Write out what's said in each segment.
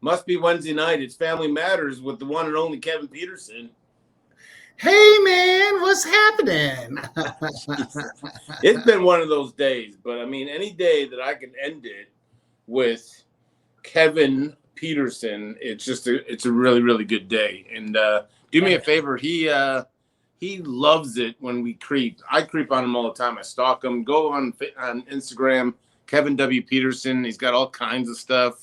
Must be Wednesday night. It's Family Matters with the one and only Kevin Peterson. Hey, man, what's happening? It's been one of those days, but I mean, any day that I can end it with Kevin Peterson, it's a really, really good day. And do me a favor, he loves it when we creep. I creep on him all the time. I stalk him. Go on Instagram, Kevin W. Peterson. He's got all kinds of stuff.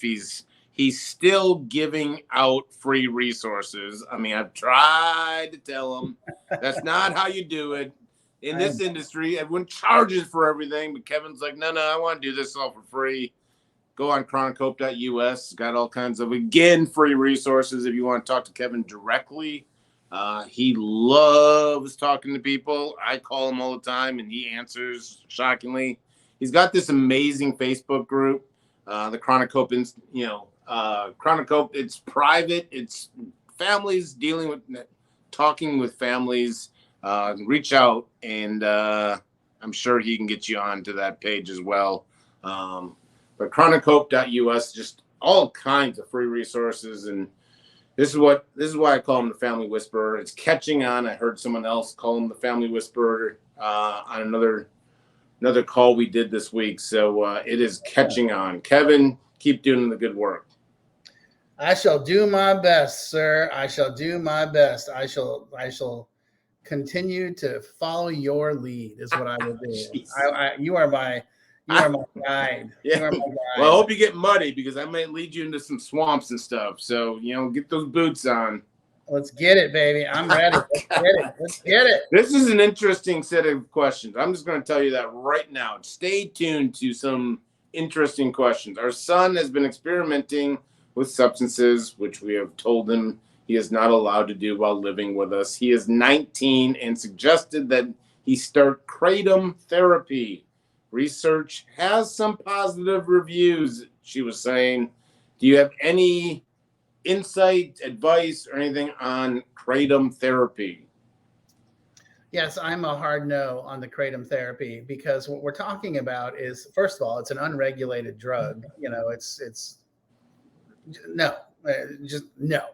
He's still giving out free resources. I mean, I've tried to tell him that's not how you do it. In this industry, everyone charges for everything, but Kevin's like, no, I want to do this all for free. Go on chronocope.us. Got all kinds of, again, free resources if you want to talk to Kevin directly. He loves talking to people. I call him all the time, and he answers, shockingly. He's got this amazing Facebook group, the Chronocope, Chronocope. It's private. It's families talking with families. Reach out, and I'm sure he can get you onto that page as well. But chronocope.us, just all kinds of free resources, and this is why I call him the Family Whisperer. It's catching on. I heard someone else call him the Family Whisperer on another call we did this week. So it is catching on. Kevin, keep doing the good work. I shall do my best, sir. I shall do my best. I shall continue to follow your lead. Is what I will do. You are my guide. Yeah. You are my guide. Well, I hope you get muddy because I might lead you into some swamps and stuff. So, get those boots on. Let's get it, baby. I'm ready. Let's get it. This is an interesting set of questions. I'm just going to tell you that right now. Stay tuned to some interesting questions. Our son has been experimenting with substances, which we have told him he is not allowed to do while living with us. He is 19 and suggested that he start kratom therapy. Research has some positive reviews, she was saying. Do you have any insight, advice, or anything on kratom therapy? Yes, I'm a hard no on the kratom therapy because what we're talking about is, first of all, it's an unregulated drug. It's no, just no.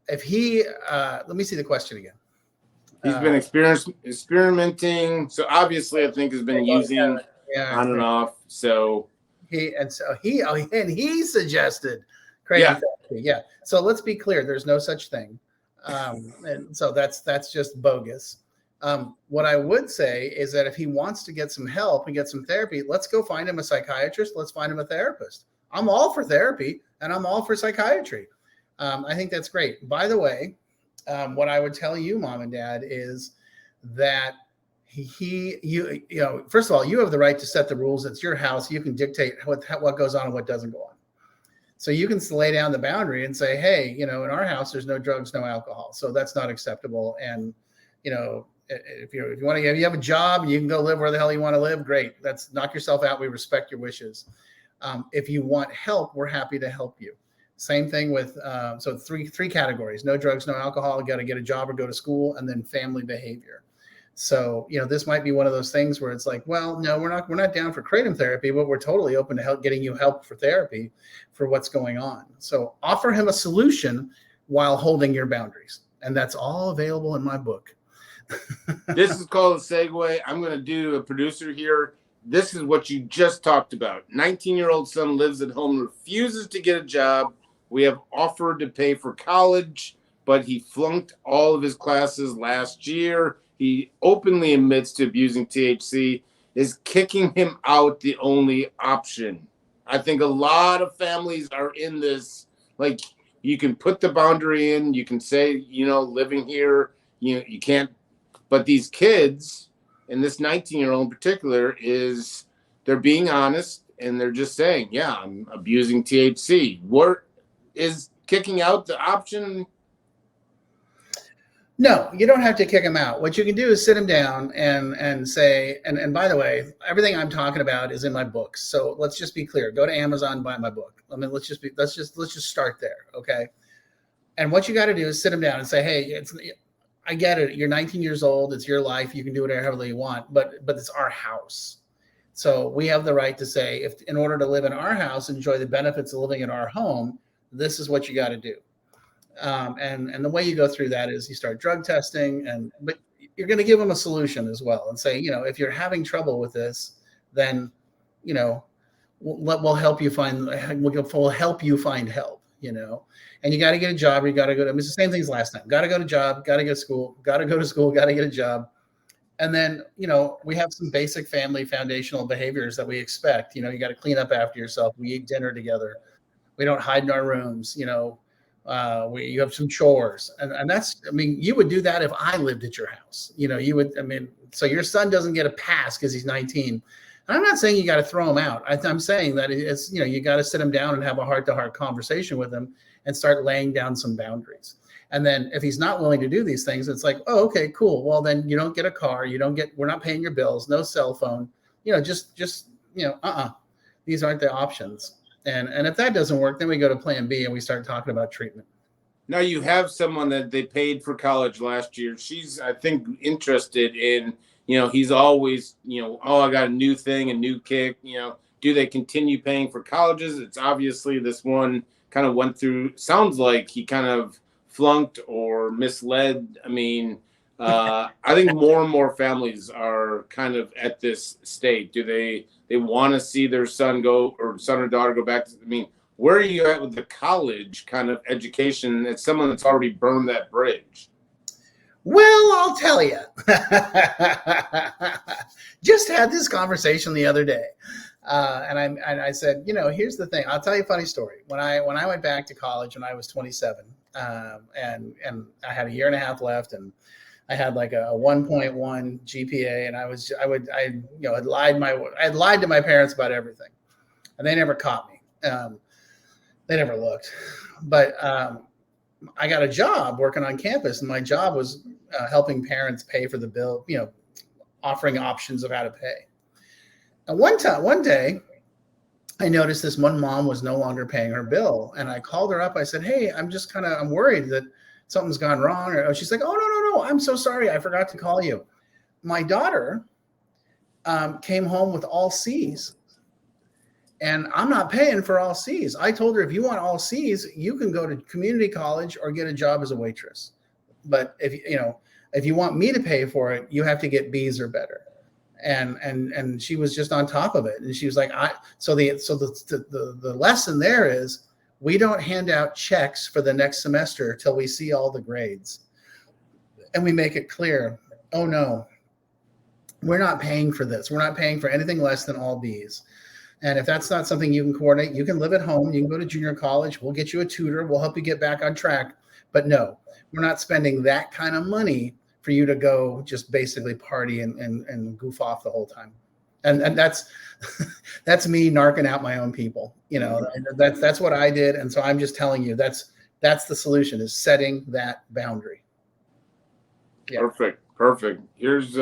If he, let me see the question again. He's been experimenting. So obviously, I think has been using on and off. So he suggested kratom therapy. Yeah. So let's be clear. There's no such thing. And so that's just bogus. What I would say is that if he wants to get some help and get some therapy, let's go find him a psychiatrist. Let's find him a therapist. I'm all for therapy and I'm all for psychiatry. I think that's great. By the way, what I would tell you, Mom and Dad, is that first of all, you have the right to set the rules. It's your house. You can dictate what goes on and what doesn't go on. So you can lay down the boundary and say, hey, in our house, there's no drugs, no alcohol. So that's not acceptable. And, if you have a job and you can go live where the hell you want to live, great. Knock yourself out. We respect your wishes. If you want help, we're happy to help you. Same thing with, so three categories: no drugs, no alcohol, got to get a job or go to school, and then family behavior. So, this might be one of those things where it's like, well, no, we're not down for kratom therapy, but we're totally open to getting you help for therapy for what's going on. So offer him a solution while holding your boundaries. And that's all available in my book. This is called a segue. I'm going to do a producer here. This is what you just talked about. 19-year-old son lives at home, refuses to get a job. We have offered to pay for college, but he flunked all of his classes last year. He openly admits to abusing THC. Is kicking him out the only option? I think a lot of families are in this. Like, you can put the boundary in. You can say, living here, you can't. But these kids, and this 19-year-old in particular, they're being honest, and they're just saying, yeah, I'm abusing THC. What is kicking out the option? No, you don't have to kick him out. What you can do is sit him down and say, and by the way, everything I'm talking about is in my books. So let's just be clear. Go to Amazon, buy my book. I mean, let's just start there, okay? And what you got to do is sit him down and say, hey, I get it. You're 19 years old. It's your life. You can do whatever you want, but it's our house. So we have the right to say, if in order to live in our house, enjoy the benefits of living in our home, This is what you got to do. And the way you go through that is you start drug testing, but you're going to give them a solution as well and say, if you're having trouble with this, then, we'll help you find help, and you got to get a job. You got to go to, it's the same thing as last time. Got to go to job, got to go to school, got to go to school, got to get a job. And then, we have some basic family foundational behaviors that we expect. You got to clean up after yourself. We eat dinner together. We don't hide in our rooms. You have some chores. And that's, you would do that if I lived at your house. You would, so your son doesn't get a pass because he's 19. And I'm not saying you got to throw him out. I'm saying that it's, you got to sit him down and have a heart-to-heart conversation with him and start laying down some boundaries. And then if he's not willing to do these things, it's like, oh, okay, cool. Well, then you don't get a car. We're not paying your bills, no cell phone, these aren't the options. And if that doesn't work, then we go to plan B and we start talking about treatment. Now you have someone that they paid for college last year. She's, I think, interested in, he's always, oh, I got a new thing, a new kick, do they continue paying for colleges? It's obviously this one kind of went through, sounds like he kind of flunked or misled. I think more and more families are kind of at this state. Do they want to see their son or daughter go back to, where are you at with the college kind of education? It's someone that's already burned that bridge. Well, I'll tell you. Just had this conversation the other day. And I said, here's the thing. I'll tell you a funny story. When I went back to college when I was 27, and I had a year and a half left, and I had like a 1.1 GPA, and I lied to my parents about everything, and they never caught me. They never looked, but I got a job working on campus, and my job was helping parents pay for the bill, offering options of how to pay. And one day, I noticed this one mom was no longer paying her bill, and I called her up. I said, "Hey, I'm worried that something's gone wrong." Or she's like, "Oh, no, I'm so sorry. I forgot to call you." My daughter came home with all C's, and I'm not paying for all C's. I told her, if you want all C's, you can go to community college or get a job as a waitress. But if you want me to pay for it, you have to get B's or better. And she was just on top of it. And she was like, the lesson there is, we don't hand out checks for the next semester till we see all the grades. And we make it clear, oh no, we're not paying for this. We're not paying for anything less than all B's. And if that's not something you can coordinate, you can live at home. You can go to junior college. We'll get you a tutor. We'll help you get back on track. But no, we're not spending that kind of money for you to go just basically party and goof off the whole time. And that's me narking out my own people. That's what I did. And so I'm just telling you, that's the solution, is setting that boundary. Yeah. Perfect. Here's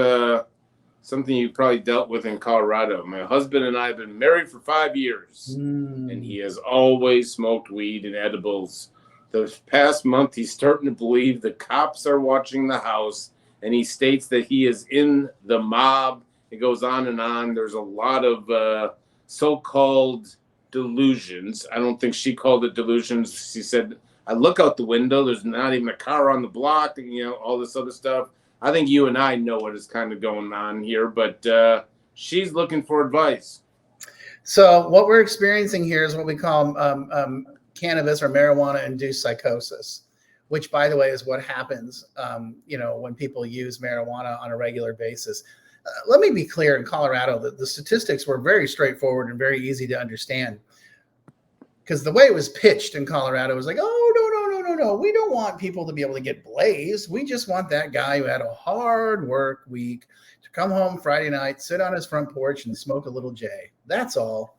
something you probably dealt with in Colorado. My husband and I have been married for 5 years, and he has always smoked weed and edibles. The past month, he's starting to believe the cops are watching the house, and he states that he is in the mob. It goes on and on. There's a lot of so-called delusions. I don't think she called it delusions. She said, I look out the window, there's not even a car on the block, all this other stuff. I think you and I know what is kind of going on here, but she's looking for advice. So what we're experiencing here is what we call cannabis or marijuana-induced psychosis, which, by the way, is what happens, when people use marijuana on a regular basis. Let me be clear, in Colorado, the statistics were very straightforward and very easy to understand, because the way it was pitched in Colorado was like, oh, no, we don't want people to be able to get blazed. We just want that guy who had a hard work week to come home Friday night, sit on his front porch and smoke a little J. That's all.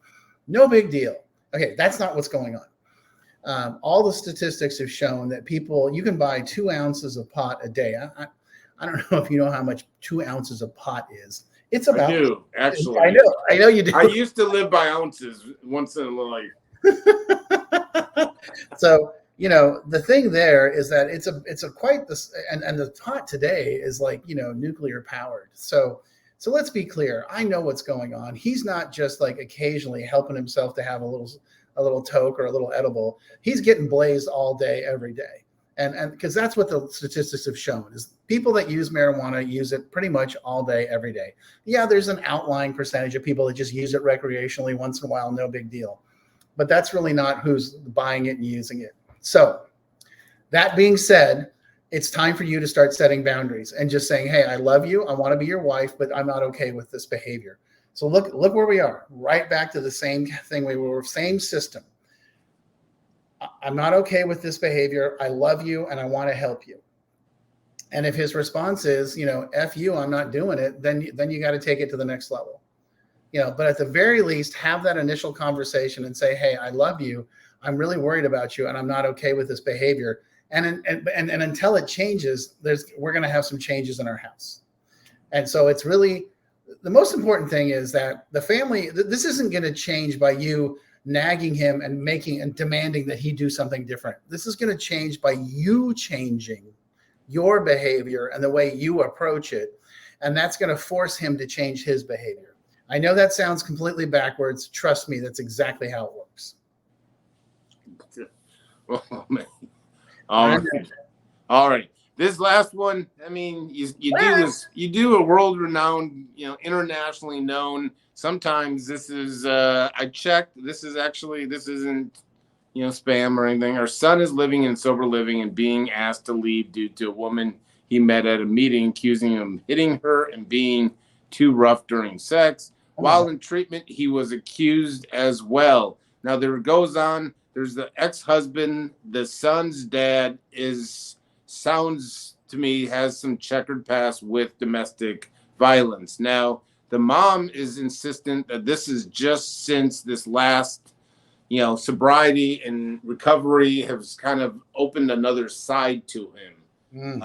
No big deal. Okay, that's not what's going on. All the statistics have shown that you can buy 2 ounces of pot a day. I don't know if you know how much 2 ounces of pot is. It's about. I do, actually. I know you do. I used to live by ounces once in a life. So, the thing there is that it's a quite this, and the pot today is like, nuclear powered. So let's be clear. I know what's going on. He's not just like occasionally helping himself to have a a little toke or a little edible, he's getting blazed all day, every day. And because that's what the statistics have shown is people that use marijuana use it pretty much all day, every day. Yeah, there's an outlying percentage of people that just use it recreationally once in a while, no big deal. But that's really not who's buying it and using it. So that being said, it's time for you to start setting boundaries and just saying, hey, I love you. I want to be your wife, but I'm not okay with this behavior. So look where we are, right back to the same thing. We were same system. I'm not okay with this behavior. I love you and I want to help you. And if his response is, F you, I'm not doing it, then you got to take it to the next level. But at the very least, have that initial conversation and say, hey, I love you. I'm really worried about you and I'm not okay with this behavior. And until it changes, we're going to have some changes in our house. And so it's really the most important thing is that the family, this isn't going to change by you nagging him and demanding that he do something different. This is going to change by you changing your behavior and the way you approach it. And that's going to force him to change his behavior. I know that sounds completely backwards. Trust me, that's exactly how it works. Oh, man. All right. This last one, I mean, you do this, you do a world-renowned, internationally known. Sometimes this is, I checked, this isn't, spam or anything. Our son is living in sober living and being asked to leave due to a woman he met at a meeting, accusing him of hitting her and being too rough during sex. While in treatment, he was accused as well. Now, there goes on. There's the ex-husband. The son's dad sounds to me has some checkered past with domestic violence. Now, the mom is insistent that this is just since this last, sobriety and recovery has kind of opened another side to him.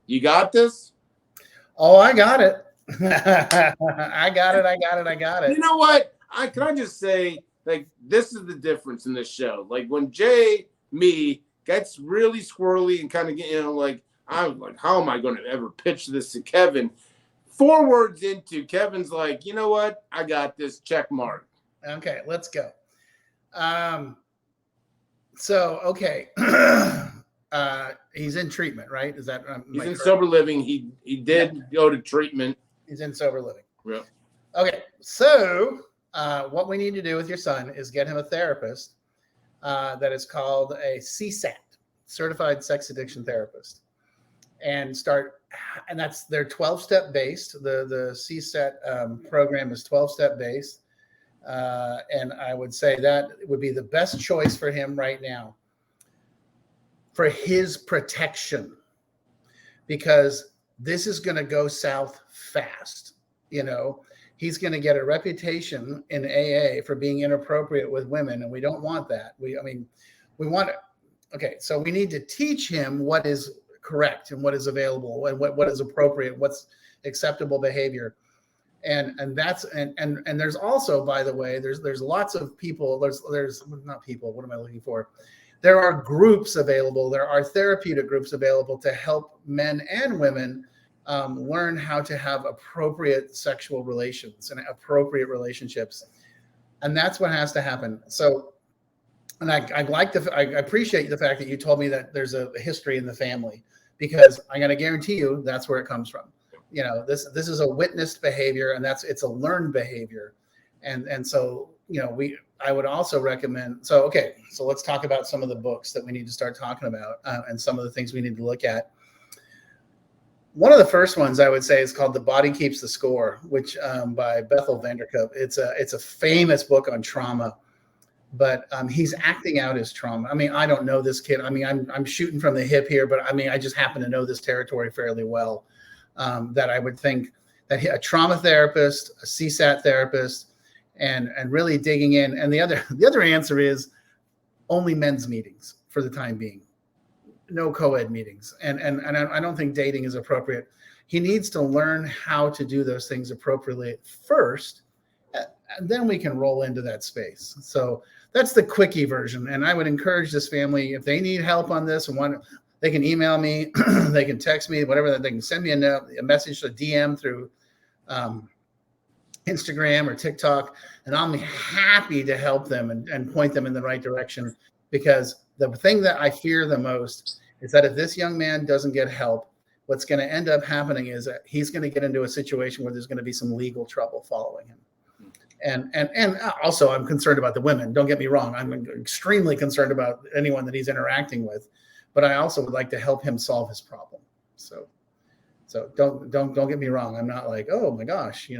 You got this? Oh, I got it. I got it. You know what? Can I just say, like, this is the difference in this show. Like, when me gets really squirrely and kind of, I'm like, how am I going to ever pitch this to Kevin? 4 words into, Kevin's like, you know what? I got this, check mark. Okay, let's go. Okay. He's in treatment, right? Is that he's in sober living. He did go to treatment. He's in sober living. Yeah. Okay, so what we need to do with your son is get him a therapist that is called a CSAT, Certified Sex Addiction Therapist, and that's they're 12-step based. The CSAT program is 12-step based, and I would say that would be the best choice for him right now for his protection, because this is going to go south fast. He's going to get a reputation in AA for being inappropriate with women, and we don't want that. We want it. Okay, so we need to teach him what is correct and what is available and what is appropriate, what's acceptable behavior. And there's also, by the way, there's lots of people, there's not people, what am I looking for? There are groups available. There are therapeutic groups available to help men and women learn how to have appropriate sexual relations and appropriate relationships. And that's what has to happen. So, and I appreciate the fact that you told me that there's a history in the family, because I'm going to guarantee you that's where it comes from. This is a witnessed behavior, and it's a learned behavior. And so, I would also recommend, so let's talk about some of the books that we need to start talking about and some of the things we need to look at. One of the first ones I would say is called The Body Keeps the Score, which by Bethel Vanderkoop. It's a famous book on trauma, but he's acting out his trauma. I mean, I don't know this kid. I mean, I'm shooting from the hip here, but I mean, I just happen to know this territory fairly well. That I would think that a trauma therapist, a CSAT therapist, and really digging in. And the other answer is only men's meetings for the time being. No co-ed meetings. And I don't think dating is appropriate. He needs to learn how to do those things appropriately first, and then we can roll into that space. So that's the quickie version. And I would encourage this family, if they need help on this and they can email me, they can text me, whatever, they can send me a message, a DM through Instagram or TikTok, and I'm happy to help them and point them in the right direction, because the thing that I fear the most is that if this young man doesn't get help, what's going to end up happening is that he's going to get into a situation where there's going to be some legal trouble following him. And also, I'm concerned about the women. Don't get me wrong. I'm extremely concerned about anyone that he's interacting with, but I also would like to help him solve his problem. So don't get me wrong. I'm not like, oh my gosh,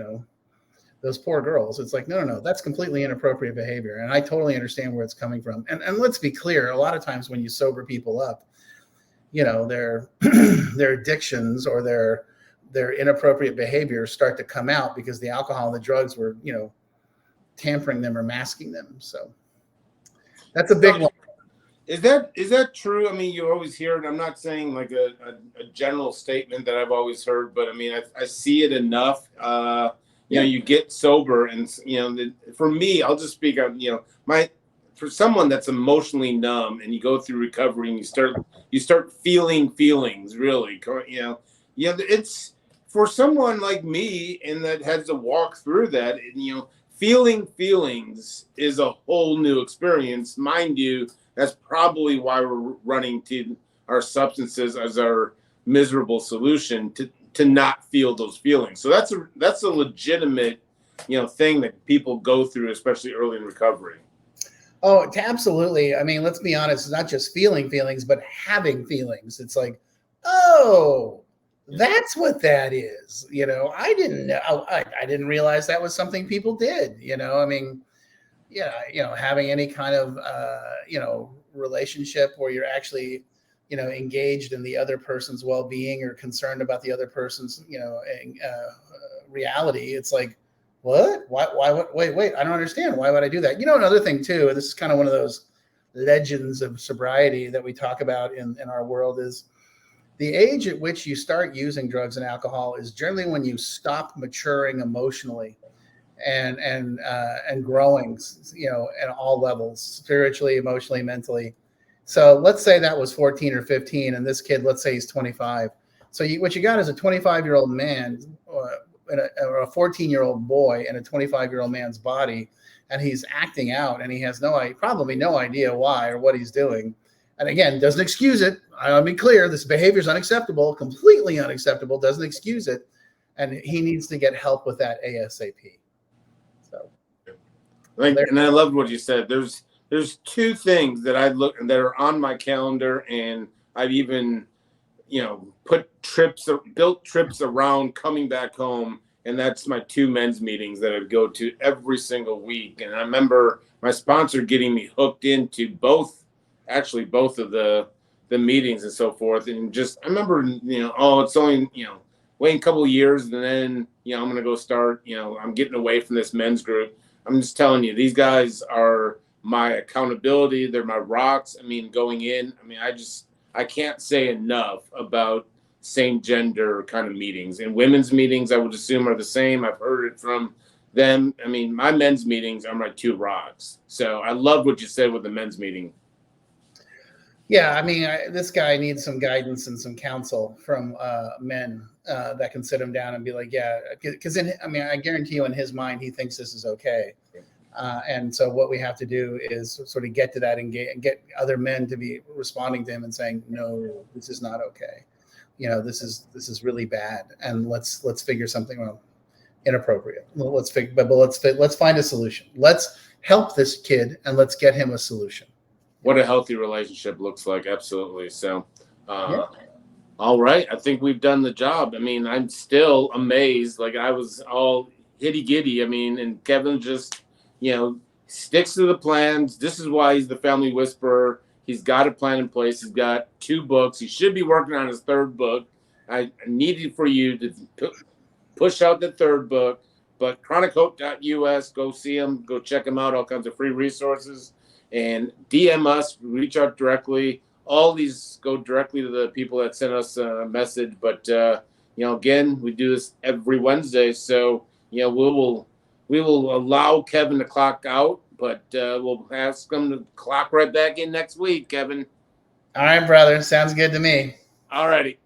those poor girls. It's like, no, that's completely inappropriate behavior. And I totally understand where it's coming from. And let's be clear, a lot of times when you sober people up, their their addictions or their inappropriate behaviors start to come out because the alcohol and the drugs were, tampering them or masking them. So that's a big one. Is that true? I mean, you always hear it. I'm not saying like a general statement that I've always heard, but I mean, I see it enough. You get sober, and for me, I'll just speak on for someone that's emotionally numb, and you go through recovery, and you start feeling feelings. Really, it's for someone like me, and that has to walk through that. And, feeling feelings is a whole new experience, mind you. That's probably why we're running to our substances as our miserable solution to not feel those feelings. So that's a legitimate, thing that people go through, especially early in recovery. Oh, absolutely. I mean, let's be honest. It's not just feeling feelings, but having feelings. It's like, oh, that's what that is. I didn't know. I didn't realize that was something people did. I mean, having any kind of, relationship where you're actually, engaged in the other person's well-being or concerned about the other person's, reality. It's like, what? Why? Wait, I don't understand. Why would I do that? Another thing too, and this is kind of one of those legends of sobriety that we talk about in our world, is the age at which you start using drugs and alcohol is generally when you stop maturing emotionally and growing, at all levels, spiritually, emotionally, mentally. So let's say that was 14 or 15, and this kid, let's say he's 25. So what you got is a 25-year-old man or a 14-year-old boy in a 25-year-old man's body, and he's acting out, and he has probably no idea why or what he's doing. And again, doesn't excuse it. I'll be clear, this behavior is unacceptable, completely unacceptable, doesn't excuse it. And he needs to get help with that ASAP. So, and I loved what you said. There's two things that that are on my calendar, and I've even, built trips around coming back home. And that's my 2 men's meetings that I go to every single week. And I remember my sponsor getting me hooked into both of the meetings and so forth. And just, I remember, it's only, wait a couple of years, and then, I'm going to go start, I'm getting away from this men's group. I'm just telling you, these guys are my accountability. They're my rocks. I mean, going in, I can't say enough about same gender kind of meetings. And women's meetings, I would assume, are the same. I've heard it from them. I mean, my men's meetings are my 2 rocks. So I love what you said with the men's meeting. Yeah, I mean, this guy needs some guidance and some counsel from men that can sit him down and be like, yeah, because I guarantee you in his mind, he thinks this is okay. And so what we have to do is sort of get to that and get other men to be responding to him and saying, no, this is not okay. This is really bad. And let's figure something out. Inappropriate. Let's find a solution. Let's help this kid and let's get him a solution. What a healthy relationship looks like. Absolutely. So, All right. I think we've done the job. I mean, I'm still amazed. Like, I was all hitty giddy. I mean, and Kevin just, sticks to the plans. This is why he's the family whisperer. He's got a plan in place. He's got 2 books. He should be working on his 3rd book. I needed for you to push out the 3rd book, but chronichope.us, go see him, go check him out, all kinds of free resources. And DM us, reach out directly. All these go directly to the people that sent us a message. But, again, we do this every Wednesday. So, we will allow Kevin to clock out, but we'll ask him to clock right back in next week, Kevin. All right, brother. Sounds good to me. All righty.